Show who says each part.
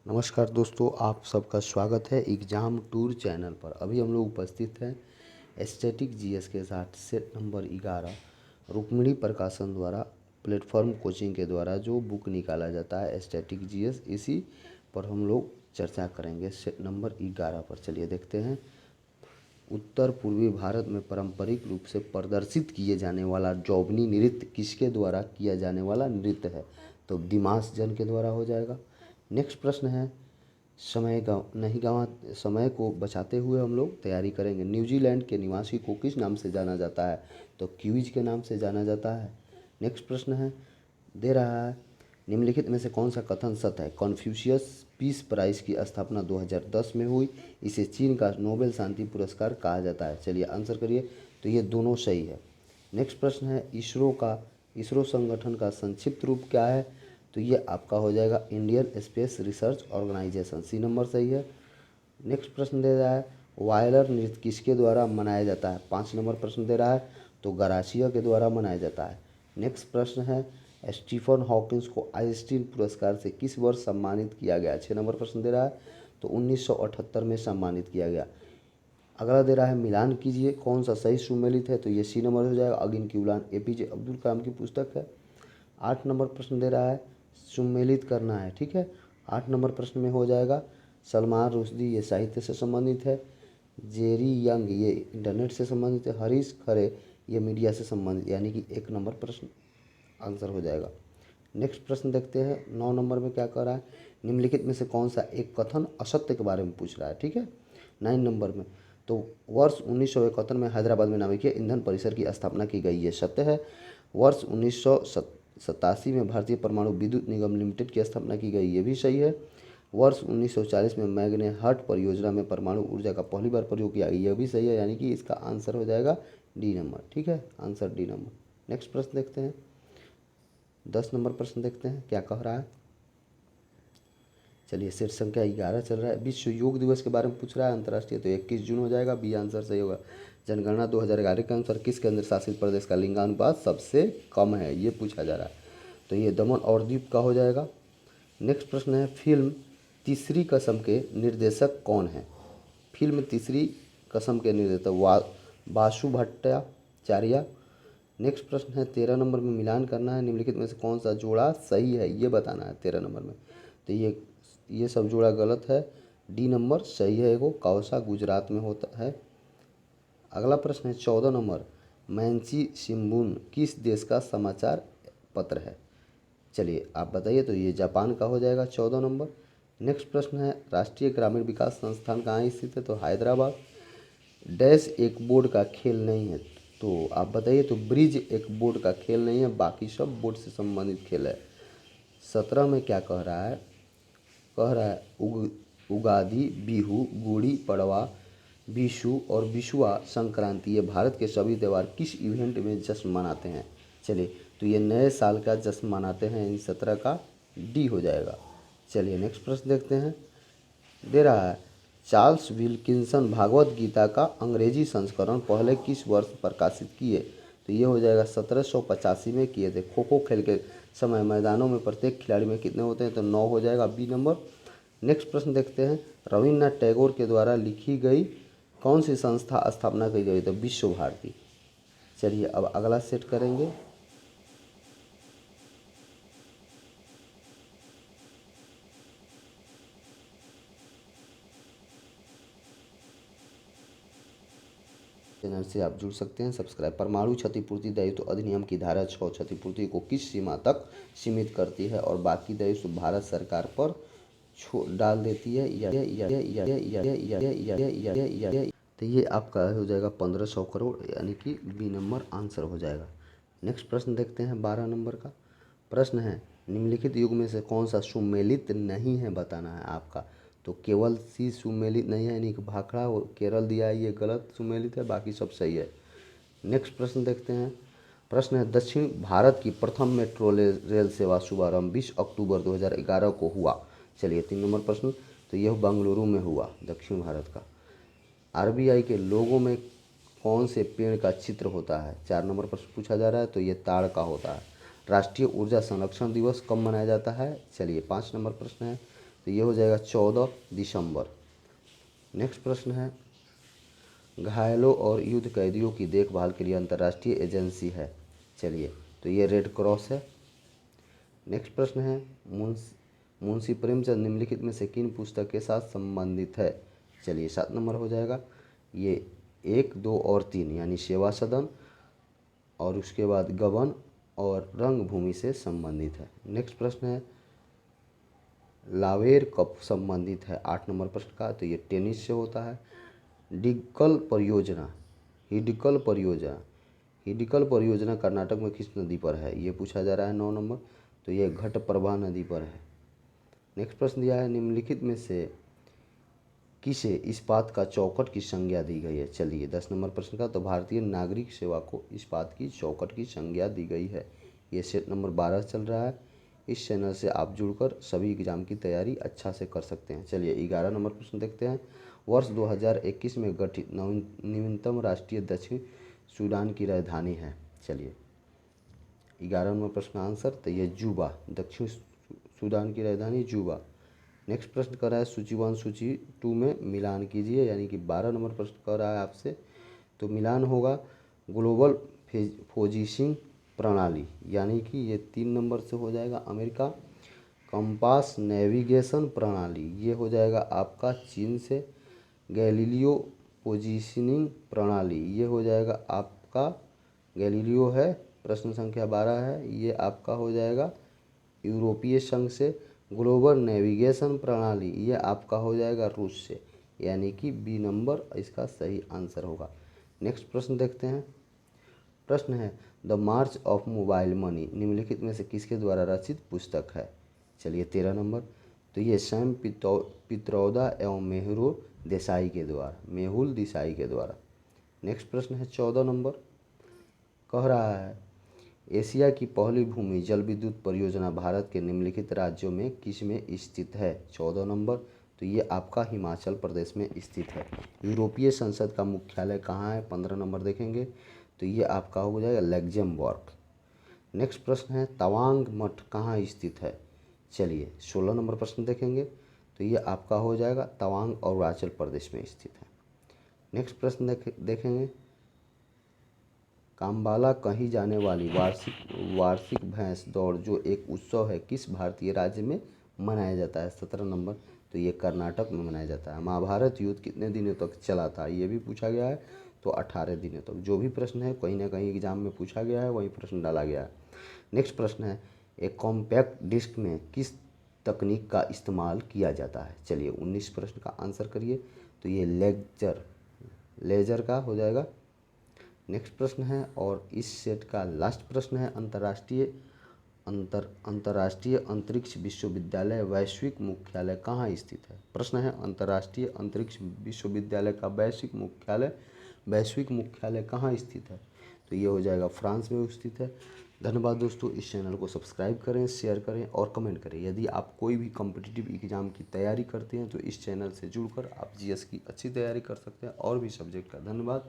Speaker 1: नमस्कार दोस्तों, आप सबका स्वागत है एग्ज़ाम टूर चैनल पर। अभी हम लोग उपस्थित हैं स्टैटिक जीएस के साथ सेट नंबर 11 रुक्मिणी प्रकाशन द्वारा प्लेटफॉर्म कोचिंग के द्वारा जो बुक निकाला जाता है स्टैटिक जीएस, इसी पर हम लोग चर्चा करेंगे सेट नंबर 11 पर। चलिए देखते हैं। उत्तर पूर्वी भारत में पारंपरिक रूप से प्रदर्शित किए जाने वाला जोगनी नृत्य किसके द्वारा किया जाने वाला नृत्य है? तो दिमास जन के द्वारा हो जाएगा। नेक्स्ट प्रश्न है, समय को बचाते हुए हम लोग तैयारी करेंगे। न्यूजीलैंड के निवासी को किस नाम से जाना जाता है? तो क्यूइज के नाम से जाना जाता है। नेक्स्ट प्रश्न है, दे रहा है, निम्नलिखित में से कौन सा कथन सत्य है? कॉन्फ्यूशियस पीस प्राइज की स्थापना 2010 में हुई। इसे चीन का नोबेल शांति पुरस्कार कहा जाता है। चलिए आंसर करिए। तो ये दोनों सही है। नेक्स्ट प्रश्न है, इसरो संगठन का संक्षिप्त रूप क्या है? तो ये आपका हो जाएगा Indian Space Research Organisation. C number सही है। नेक्स्ट प्रश्न दे रहा है, वायलर नृत्य किसके द्वारा मनाया जाता है? 5 नंबर प्रश्न दे रहा है, तो गरासिया के द्वारा मनाया जाता है। नेक्स्ट प्रश्न है, स्टीफन हॉकिंस को आइंस्टीन पुरस्कार से किस वर्ष सम्मानित किया गया? 6 नंबर प्रश्न दे रहा है, तो 1978 में सम्मानित किया गया। अगला दे रहा है, मिलान कीजिए कौन सा सही सुमेलित है? तो ये सी नंबर हो जाएगा, अगिन की उड़ान एपीजे अब्दुल कलाम की पुस्तक है। 8 नंबर प्रश्न दे रहा है, सुमेलित करना है, ठीक है। 8 नंबर प्रश्न में हो जाएगा, सलमान रुश्दी ये साहित्य से संबंधित है, जेरी यंग ये इंटरनेट से संबंधित है, हरीश खरे ये मीडिया से संबंधित, यानी कि 1 नंबर प्रश्न आंसर हो जाएगा। नेक्स्ट प्रश्न देखते हैं, 9 नंबर में क्या कह रहा है? निम्नलिखित में से कौन सा एक कथन असत्य के बारे में पूछ रहा है, ठीक है। 9 नंबर में, तो वर्ष 1971 में हैदराबाद में नाभिकीय ईंधन परिसर की स्थापना की गई, ये सत्य है। वर्ष 1987 में भारतीय परमाणु विद्युत निगम लिमिटेड की स्थापना की गई, ये भी सही है। वर्ष 1940 में मैग्ने हर्ट परियोजना में परमाणु ऊर्जा का पहली बार प्रयोग किया गया, यह भी सही है, यानी कि इसका आंसर हो जाएगा डी नंबर, ठीक है। Answer D number. नेक्स्ट प्रश्न देखते हैं, 10 नंबर प्रश्न देखते हैं क्या कह रहा है। चलिए, सेट संख्या 11 चल रहा है। विश्व योग दिवस के बारे में पूछ रहा है, अंतर्राष्ट्रीय, तो 21 जून हो जाएगा, बी आंसर सही होगा। जनगणना 2011 के अनुसार किस केंद्र शासित प्रदेश का लिंगानुपात सबसे कम है? ये पूछा जा रहा है, तो ये दमन और दीव का हो जाएगा। नेक्स्ट प्रश्न है, फिल्म तीसरी कसम के निर्देशक कौन है? फिल्म तीसरी कसम के निर्देशक बासु भट्टाचार्य। नेक्स्ट प्रश्न है, 13 नंबर में मिलान करना है, निम्नलिखित में से कौन सा जोड़ा सही है ये बताना है 13 नंबर में। तो ये सब जोड़ा गलत है, डी नंबर सही है, एगो कौसा गुजरात में होता है। अगला प्रश्न है 14 नंबर, मैंची शिम्बुन किस देश का समाचार पत्र है? चलिए आप बताइए, तो ये जापान का हो जाएगा 14 नंबर। नेक्स्ट प्रश्न है, राष्ट्रीय ग्रामीण विकास संस्थान कहाँ स्थित है? तो हैदराबाद। डैश एक बोर्ड का खेल नहीं है, तो आप बताइए। तो ब्रिज एक बोर्ड का खेल नहीं है, बाकी सब बोर्ड से संबंधित खेल है। 17 में क्या कह रहा है? कह रहा है उगादि, बिहू, गुड़ी पड़वा, विशु और विशुआ संक्रांति ये भारत के सभी त्यौहार किस इवेंट में जश्न मनाते हैं? चलिए, तो ये नए साल का जश्न मनाते हैं, इन 17 का डी हो जाएगा। चलिए नेक्स्ट प्रश्न देखते हैं। दे रहा है, चार्ल्स विल्किंसन भागवत गीता का अंग्रेजी संस्करण पहले किस वर्ष प्रकाशित किए? तो ये हो जाएगा 1785 में किए थे। खो खो खेल के समय मैदानों में प्रत्येक खिलाड़ी में कितने होते हैं? तो 9 हो जाएगा, बी नंबर। नेक्स्ट प्रश्न देखते हैं, रविन्द्रनाथ टैगोर के द्वारा लिखी गई कौन सी संस्था स्थापना की गई? तो विश्व भारती। चलिए अब अगला सेट करेंगे। चैनल से आप जुड़ सकते हैं, सब्सक्राइब। परमाणु क्षतिपूर्ति दायित्व अधिनियम की धारा 6 क्षतिपूर्ति को किस सीमा तक सीमित करती है और बाकी दायित्व भारत सरकार पर डाल देती है? तो ये आपका हो जाएगा 1500 करोड़, यानी कि बी नंबर आंसर हो जाएगा। नेक्स्ट प्रश्न देखते हैं, 12 नंबर का प्रश्न है, निम्नलिखित युग में से कौन सा सुमेलित नहीं है बताना है आपका। तो केवल सी सुमेलित नहीं है, यानी कि भाखड़ा और केरल दिया है, ये गलत सुमेलित है, बाकी सब सही है। नेक्स्ट प्रश्न देखते हैं। प्रश्न है, दक्षिण भारत की प्रथम मेट्रो रेल सेवा शुभारंभ 20 अक्टूबर 2011 को हुआ। चलिए 3 नंबर प्रश्न, तो यह बेंगलुरु में हुआ, दक्षिण भारत का। आरबीआई के लोगों में कौन से पेड़ का चित्र होता है? 4 नंबर प्रश्न पूछा जा रहा है, तो ये ताड़ का होता है। राष्ट्रीय ऊर्जा संरक्षण दिवस कब मनाया जाता है? चलिए 5 नंबर प्रश्न है, तो ये हो जाएगा 14 दिसंबर। नेक्स्ट प्रश्न है, घायलों और युद्ध कैदियों की देखभाल के लिए अंतर्राष्ट्रीय एजेंसी है। चलिए, तो ये रेड क्रॉस है। नेक्स्ट प्रश्न है, मुंशी प्रेमचंद निम्नलिखित में से किन पुस्तक के साथ संबंधित है। चलिए, 7 नंबर हो जाएगा। ये 1, 2 और 3 यानी सेवा सदन और उसके बाद गबन और रंगभूमि से संबंधित है। नेक्स्ट प्रश्न है, लावेर कब संबंधित है 8 नंबर प्रश्न का, तो ये टेनिस से होता है। हिडकल परियोजना कर्नाटक में किस नदी पर है, ये पूछा जा रहा है 9 नंबर, तो ये घटप्रभा नदी पर है। नेक्स्ट प्रश्न दिया है, निम्नलिखित में से किसे इस्पात का चौखट की संज्ञा दी गई है। चलिए, 10 नंबर प्रश्न का, तो भारतीय नागरिक सेवा को इस्पात की चौखट की संज्ञा दी गई है। ये सेट नंबर 12 चल रहा है। इस चैनल से आप जुड़कर सभी एग्जाम की तैयारी अच्छा से कर सकते हैं। चलिए, 11 नंबर प्रश्न देखते हैं। वर्ष 2021 में गठित नवीनतम राष्ट्रीय दक्षिण सूडान की राजधानी है। चलिए, 11 नंबर प्रश्न आंसर, तो ये जूबा, दक्षिण सूडान की राजधानी जूबा। नेक्स्ट प्रश्न कर रहा है, सूची 1 सूची 2 में मिलान कीजिए, यानी कि 12 नंबर प्रश्न कर रहा है आपसे। तो मिलान होगा ग्लोबल पोजीशनिंग प्रणाली, यानी कि ये 3 नंबर से हो जाएगा अमेरिका। कंपास नेविगेशन प्रणाली, ये हो जाएगा आपका चीन से। गैलीलियो पोजीशनिंग प्रणाली, ये हो जाएगा आपका, गैलीलियो है, प्रश्न संख्या 12 है, ये आपका हो जाएगा यूरोपीय संघ से। ग्लोबल नेविगेशन प्रणाली, ये आपका हो जाएगा रूस से, यानी कि बी नंबर इसका सही आंसर होगा। नेक्स्ट प्रश्न देखते हैं। प्रश्न है, the March of mobile money निम्नलिखित में से किसके द्वारा रचित पुस्तक है। चलिए, 13 नंबर, तो ये सैम पित्रोदा एवं मेहुल देसाई के द्वारा। नेक्स्ट प्रश्न है 14 नंबर, कह रहा है, एशिया की पहली भूमि जल विद्युत परियोजना भारत के निम्नलिखित राज्यों में किस में स्थित है। 14 नंबर, तो ये आपका हिमाचल प्रदेश में स्थित है। यूरोपीय संसद का मुख्यालय कहाँ है, 15 नंबर देखेंगे, तो ये आपका हो जाएगा लग्जमबर्ग। नेक्स्ट प्रश्न है, तवांग मठ कहाँ स्थित है। चलिए, 16 नंबर प्रश्न देखेंगे, तो ये आपका हो जाएगा तवांग अरुणाचल प्रदेश में स्थित है। नेक्स्ट प्रश्न देखेंगे, काम्बाला कही जाने वाली वार्षिक भैंस दौड़ जो एक उत्सव है किस भारतीय राज्य में मनाया जाता है। 17 नंबर, तो ये कर्नाटक में मनाया जाता है। महाभारत युद्ध कितने दिनों तक चला था, ये भी पूछा गया है, तो 18 दिनों तक। जो भी प्रश्न है कहीं ना कहीं एग्जाम में पूछा गया है, वही प्रश्न डाला गया है। नेक्स्ट प्रश्न है, एक कॉम्पैक्ट डिस्क में किस तकनीक का इस्तेमाल किया जाता है। चलिए, 19 प्रश्न का आंसर करिए, तो ये लेजर का हो जाएगा। नेक्स्ट प्रश्न है, और इस सेट का लास्ट प्रश्न है, अंतर्राष्ट्रीय अंतरिक्ष विश्वविद्यालय वैश्विक मुख्यालय कहाँ स्थित है। प्रश्न है, अंतर्राष्ट्रीय अंतरिक्ष विश्वविद्यालय का वैश्विक मुख्यालय कहाँ स्थित है, तो ये हो जाएगा फ्रांस में स्थित है। धन्यवाद दोस्तों, इस चैनल को सब्सक्राइब करें, शेयर करें और कमेंट करें। यदि आप कोई भी कॉम्पिटिटिव एग्जाम की तैयारी करते हैं तो इस चैनल से जुड़कर आप जीएस की अच्छी तैयारी कर सकते हैं और भी सब्जेक्ट का। धन्यवाद।